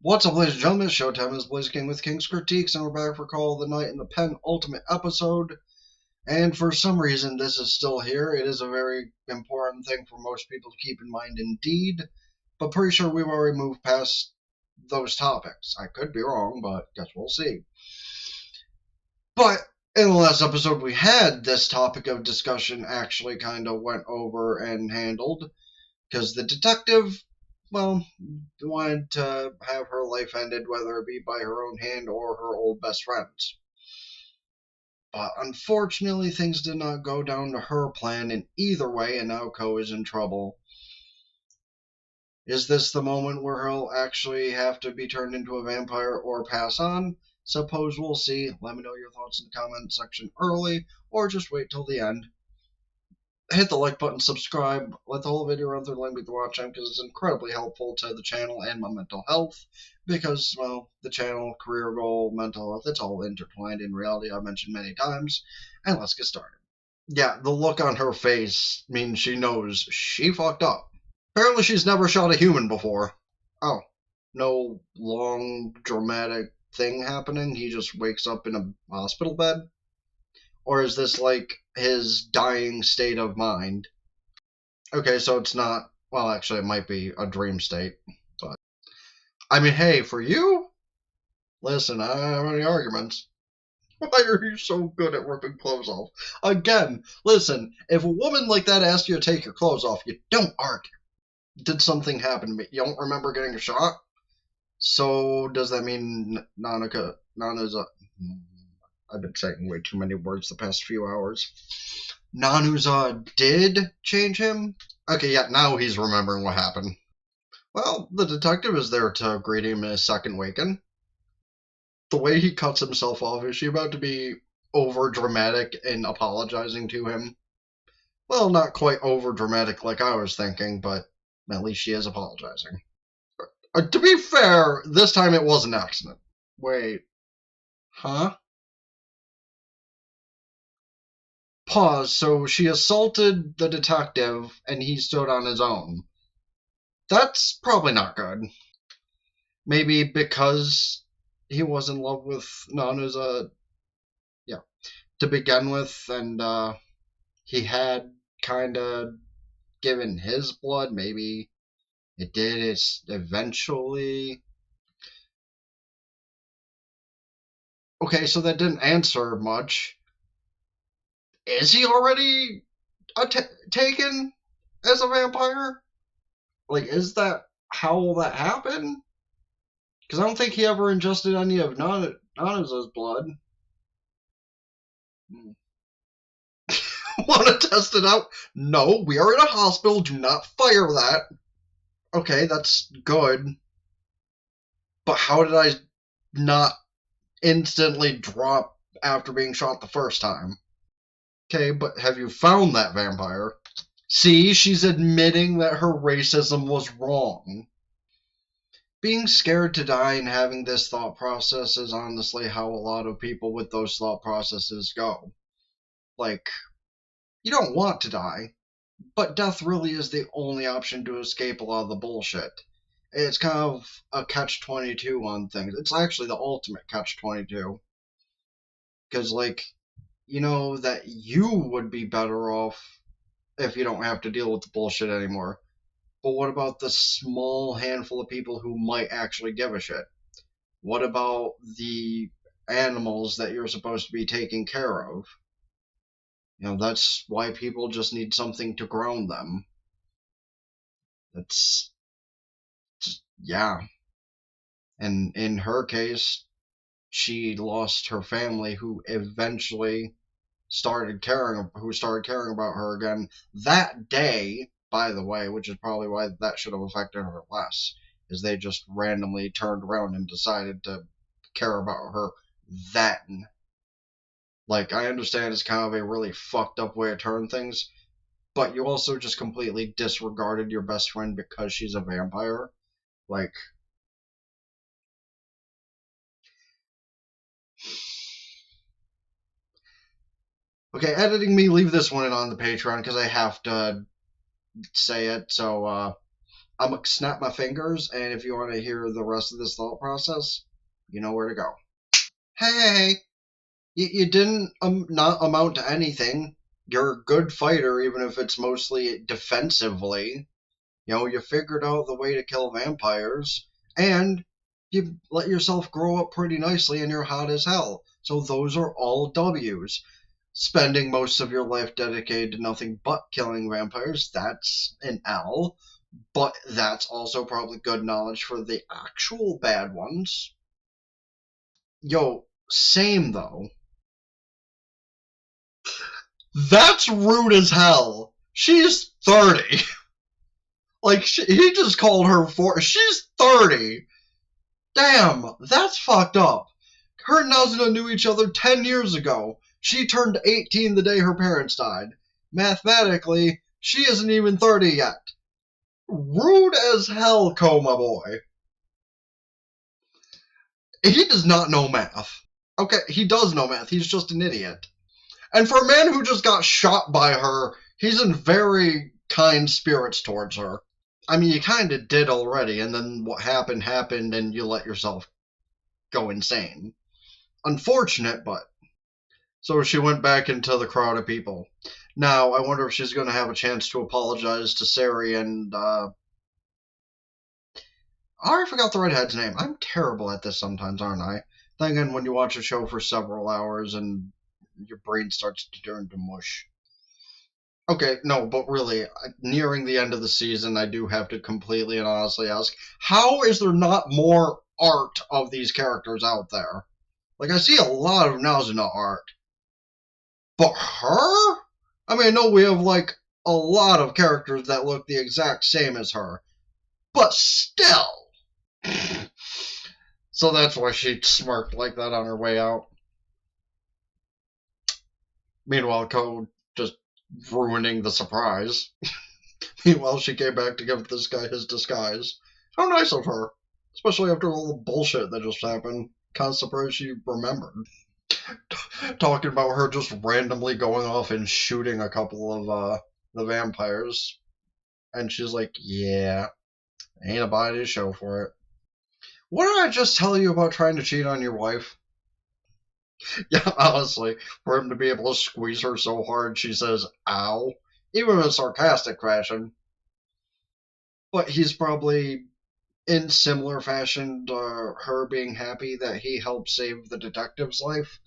What's up, ladies and gentlemen? Showtime is Blaze King with King's Critiques, and we're back for Call of the Night in the penultimate episode. And for some reason, this is still here. It is a very important thing for most people to keep in mind indeed, but pretty sure we've already moved past those topics. I could be wrong, but guess we'll see. But in the last episode we had, this topic of discussion actually kind of went over and handled, because the detective, well, wanted to have her life ended, whether it be by her own hand or her old best friends. But unfortunately, things did not go down to her plan in either way, and now Ko is in trouble. Is this the moment where he'll actually have to be turned into a vampire or pass on? Suppose we'll see. Let me know your thoughts in the comment section early, or just wait till the end. Hit the like button, subscribe, let the whole video run through the link with the watch time, because it's incredibly helpful to the channel and my mental health, because, well, the channel, career goal, mental health, it's all intertwined in reality, I've mentioned many times, and let's get started. Yeah, the look on her face means she knows she fucked up. Apparently she's never shot a human before. Oh, no long, dramatic thing happening? He just wakes up in a hospital bed? Or is this like his dying state of mind? Okay, so it's not, well, actually it might be a dream state, but I mean, hey, for you? Listen, I don't have any arguments. Why are you so good at ripping clothes off? Again, listen, if a woman like that asks you to take your clothes off, you don't argue. Did something happen to me? You don't remember getting a shot? So does that mean Nana's a... I've been saying way too many words the past few hours. Nanuza did change him? Okay, yeah, now he's remembering what happened. Well, the detective is there to greet him in his second waken. The way he cuts himself off, is she about to be over dramatic in apologizing to him? Well, not quite over dramatic like I was thinking, but at least she is apologizing. To be fair, this time it was an accident. Wait. Huh? Pause. So she assaulted the detective and he stood on his own. That's probably not good. Maybe because he was in love with Nanuza, yeah, to begin with, and he had kind of given his blood. Maybe it did it eventually. Okay, so that didn't answer much. Is he already taken as a vampire? Like, is that how that happened? Because I don't think he ever ingested any of Nanuza's blood. Want to test it out? No, we are in a hospital. Do not fire that. Okay, that's good. But how did I not instantly drop after being shot the first time? Okay, but have you found that vampire? See, she's admitting that her racism was wrong. Being scared to die and having this thought process is honestly how a lot of people with those thought processes go. Like, you don't want to die, but death really is the only option to escape a lot of the bullshit. It's kind of a catch-22 on things. It's actually the ultimate catch-22. Because, like, you know that you would be better off if you don't have to deal with the bullshit anymore. But what about the small handful of people who might actually give a shit? What about the animals that you're supposed to be taking care of? You know, that's why people just need something to ground them. That's just, yeah. And in her case, she lost her family, who eventually started caring about her again that day, by the way, which is probably why that should have affected her less, is they just randomly turned around and decided to care about her then. Like, I understand it's kind of a really fucked up way to turn things, but you also just completely disregarded your best friend because she's a vampire. Like, okay, editing me, leave this one in on the Patreon because I have to say it. So, I'm going to snap my fingers, and if you want to hear the rest of this thought process, you know where to go. Hey, you didn't not amount to anything. You're a good fighter, even if it's mostly defensively. You figured out the way to kill vampires, and you let yourself grow up pretty nicely, and you're hot as hell. So those are all W's. Spending most of your life dedicated to nothing but killing vampires, that's an L. But that's also probably good knowledge for the actual bad ones. Same though. That's rude as hell. She's 30. Like, he just called her she's 30. Damn, that's fucked up. Her and Nazuna knew each other 10 years ago. She turned 18 the day her parents died. Mathematically, she isn't even 30 yet. Rude as hell, Ko, my boy. He does not know math. Okay, he does know math. He's just an idiot. And for a man who just got shot by her, he's in very kind spirits towards her. I mean, you kind of did already, and then what happened, and you let yourself go insane. Unfortunate, but. So she went back into the crowd of people. Now, I wonder if she's going to have a chance to apologize to Sari and, I forgot the redhead's name. I'm terrible at this sometimes, aren't I? Thinking when you watch a show for several hours and your brain starts to turn to mush. Okay, no, but really, nearing the end of the season, I do have to completely and honestly ask, how is there not more art of these characters out there? Like, I see a lot of Nazuna art. But her? I mean, I know we have, like, a lot of characters that look the exact same as her. But still! So that's why she smirked like that on her way out. Meanwhile, Ko just ruining the surprise. Meanwhile, she came back to give this guy his disguise. How nice of her. Especially after all the bullshit that just happened. Kind of surprised she remembered. Talking about her just randomly going off and shooting a couple of the vampires. And she's like, yeah, ain't a body to show for it. What did I just tell you about trying to cheat on your wife? Yeah, honestly, for him to be able to squeeze her so hard she says, ow, even in a sarcastic fashion. But he's probably, in similar fashion to her being happy that he helped save the detective's life,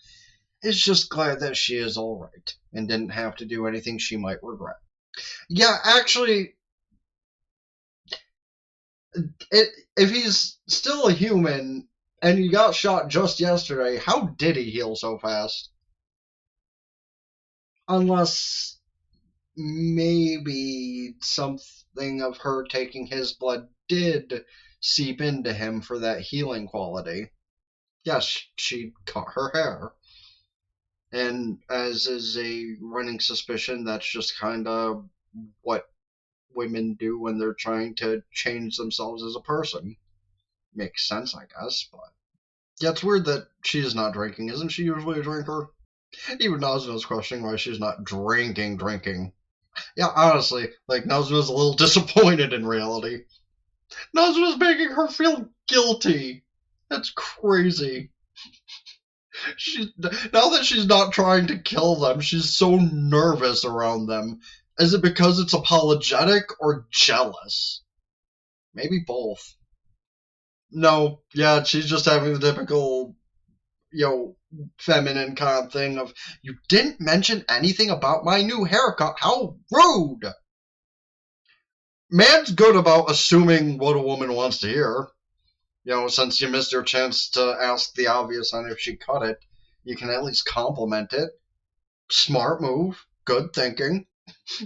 is just glad that she is alright and didn't have to do anything she might regret. Yeah, actually, if he's still a human and he got shot just yesterday, how did he heal so fast? Unless maybe something of her taking his blood did seep into him for that healing quality. Yes, she cut her hair. And as is a running suspicion, that's just kind of what women do when they're trying to change themselves as a person. Makes sense, I guess, but. Yeah, it's weird that she's not drinking. Isn't she usually a drinker? Even Nazuna's questioning why she's not drinking. Yeah, honestly, like, Nazuna's a little disappointed in reality. Nazuna's making her feel guilty. That's crazy. Now that she's not trying to kill them, she's so nervous around them. Is it because it's apologetic or jealous? Maybe both. No, yeah, she's just having the typical, feminine kind of thing of, you didn't mention anything about my new haircut. How rude! Man's good about assuming what a woman wants to hear. Since you missed your chance to ask the obvious on if she cut it, you can at least compliment it. Smart move. Good thinking.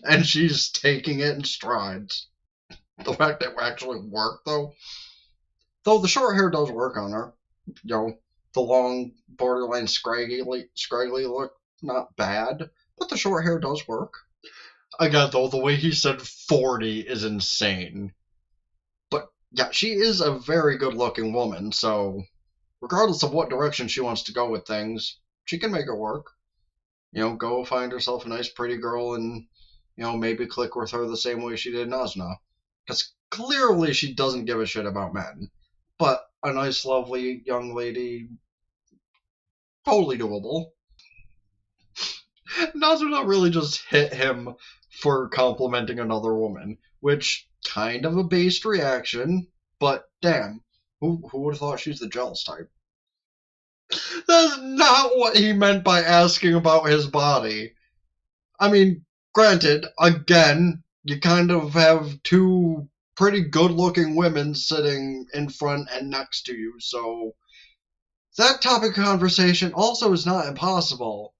And she's taking it in strides. The fact that it actually worked, though. Though the short hair does work on her. The long, borderline scraggly look, not bad. But the short hair does work. Again, though, the way he said 40 is insane. But, yeah, she is a very good-looking woman, so regardless of what direction she wants to go with things, she can make it work. Go find herself a nice, pretty girl and, maybe click with her the same way she did Nazuna. Because, Clearly, she doesn't give a shit about men. But a nice, lovely young lady, totally doable. Nazuna really just hit him for complimenting another woman, which kind of a based reaction, but damn, who would have thought she's the jealous type? That's not what he meant by asking about his body. I mean, granted, again, you kind of have two pretty good looking women sitting in front and next to you, so that topic of conversation also is not impossible.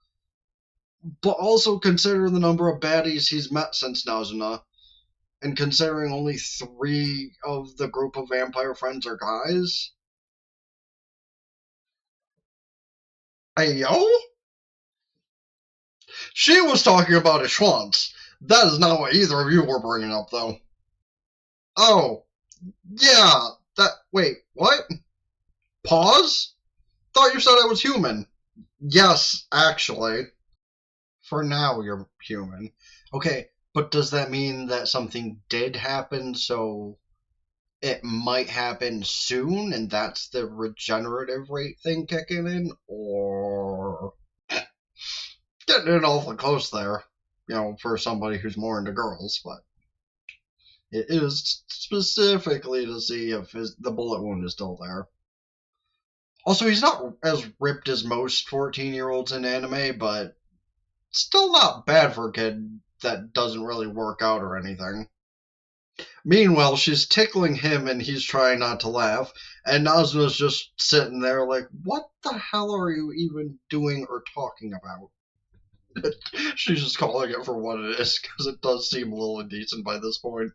But also consider the number of baddies he's met since Nazuna, and considering only 3 of the group of vampire friends are guys. Hey, yo? She was talking about his schwanz. That is not what either of you were bringing up, though. Oh, yeah, that. Wait, what? Pause? Thought you said I was human. Yes, actually. For now, you're human. Okay, but does that mean that something did happen, so it might happen soon, and that's the regenerative rate thing kicking in? Or getting it awfully close there, for somebody who's more into girls, but it is specifically to see if the bullet wound is still there. Also, he's not as ripped as most 14-year-olds in anime, but still not bad for a kid that doesn't really work out or anything. Meanwhile, she's tickling him and he's trying not to laugh, and Nazuna's just sitting there like, what the hell are you even doing or talking about? She's just calling it for what it is, because it does seem a little indecent by this point.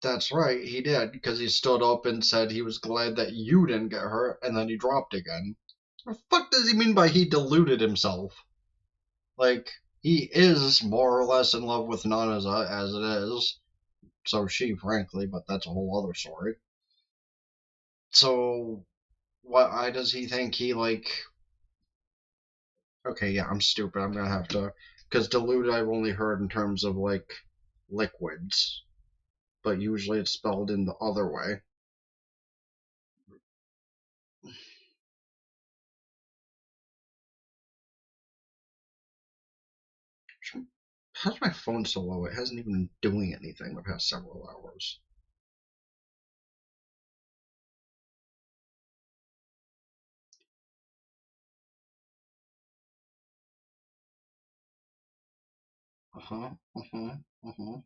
That's right, he did, because he stood up and said he was glad that you didn't get hurt, and then he dropped again. What the fuck does he mean by he deluded himself? Like, he is more or less in love with Nanaza as it is. So is she, frankly, but that's a whole other story. So, why does he think he, Okay, yeah, I'm stupid. I'm gonna have to. Because diluted I've only heard in terms of, liquids. But usually it's spelled in the other way. How's my phone so low? It hasn't even been doing anything the past several hours. Uh-huh, uh-huh, uh-huh.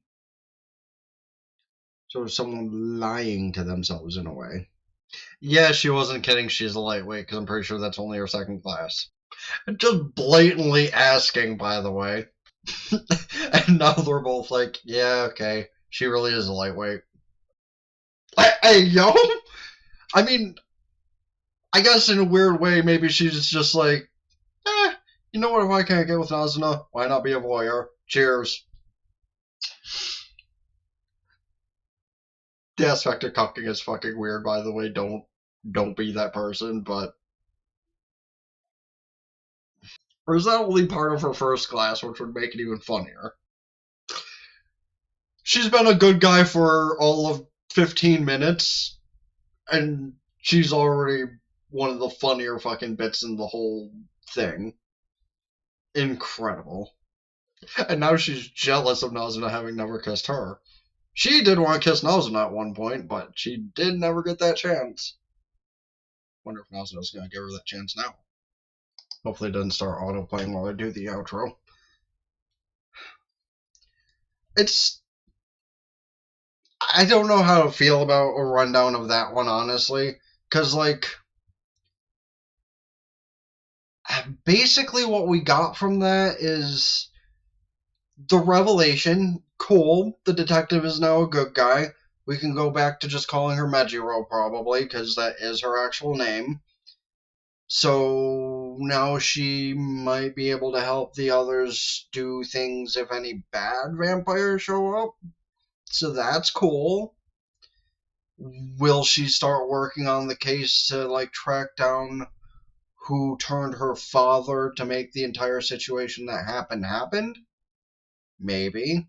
So someone lying to themselves in a way. Yeah, she wasn't kidding. She's a lightweight, because I'm pretty sure that's only her second class. Just blatantly asking, by the way. And now they're both like, yeah, okay. She really is a lightweight. Hey, yo! I mean, I guess in a weird way, maybe she's just like, you know what, if I can't get with Nazuna, why not be a voyeur? Cheers. The aspect of cucking is fucking weird, by the way. Don't be that person, but. Or is that only part of her first class, which would make it even funnier? She's been a good guy for all of 15 minutes, and she's already one of the funnier fucking bits in the whole thing. Incredible. And now she's jealous of Nazuna having never kissed her. She did want to kiss Nazuna at one point, but she did never get that chance. Wonder if Nazuna's gonna give her that chance now. Hopefully it doesn't start auto-playing while I do the outro. I don't know how to feel about a rundown of that one, honestly. Because, basically what we got from that is the revelation. Cool, the detective is now a good guy. We can go back to just calling her Mejiro, probably, because that is her actual name. So now she might be able to help the others do things if any bad vampires show up. So that's cool. Will she start working on the case to, track down who turned her father to make the entire situation that happened? Maybe.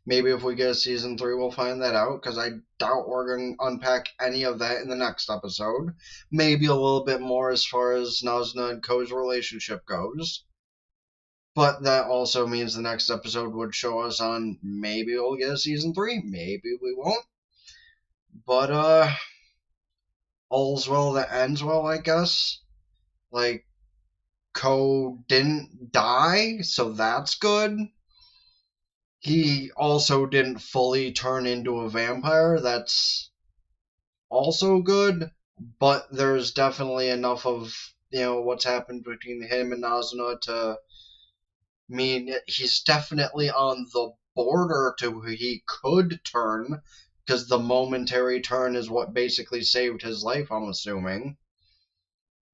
Maybe if we get a season 3, we'll find that out, because I doubt we're going to unpack any of that in the next episode. Maybe a little bit more as far as Nazuna and Ko's relationship goes. But that also means the next episode would show us on maybe we'll get a season 3, maybe we won't. But, all's well that ends well, I guess. Like, Ko didn't die, so that's good. He also didn't fully turn into a vampire, that's also good. But there's definitely enough of, what's happened between him and Nazuna to mean he's definitely on the border to he could turn, because the momentary turn is what basically saved his life, I'm assuming.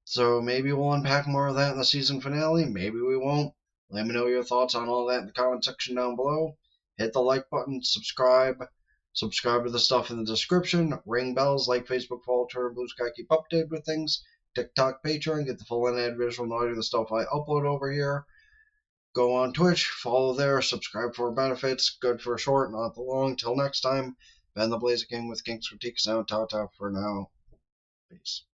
So maybe we'll unpack more of that in the season finale. Maybe we won't. Let me know your thoughts on all that in the comment section down below. Hit the like button, subscribe. Subscribe to the stuff in the description. Ring bells, like Facebook, follow Twitter, Blue Sky, keep updated with things. TikTok, Patreon, get the full unedited visual and audio of the stuff I upload over here. Go on Twitch, follow there, subscribe for benefits. Good for short, not the long. Till next time, Ben the Blazer King with King's Critique. Sound ta for now. Peace.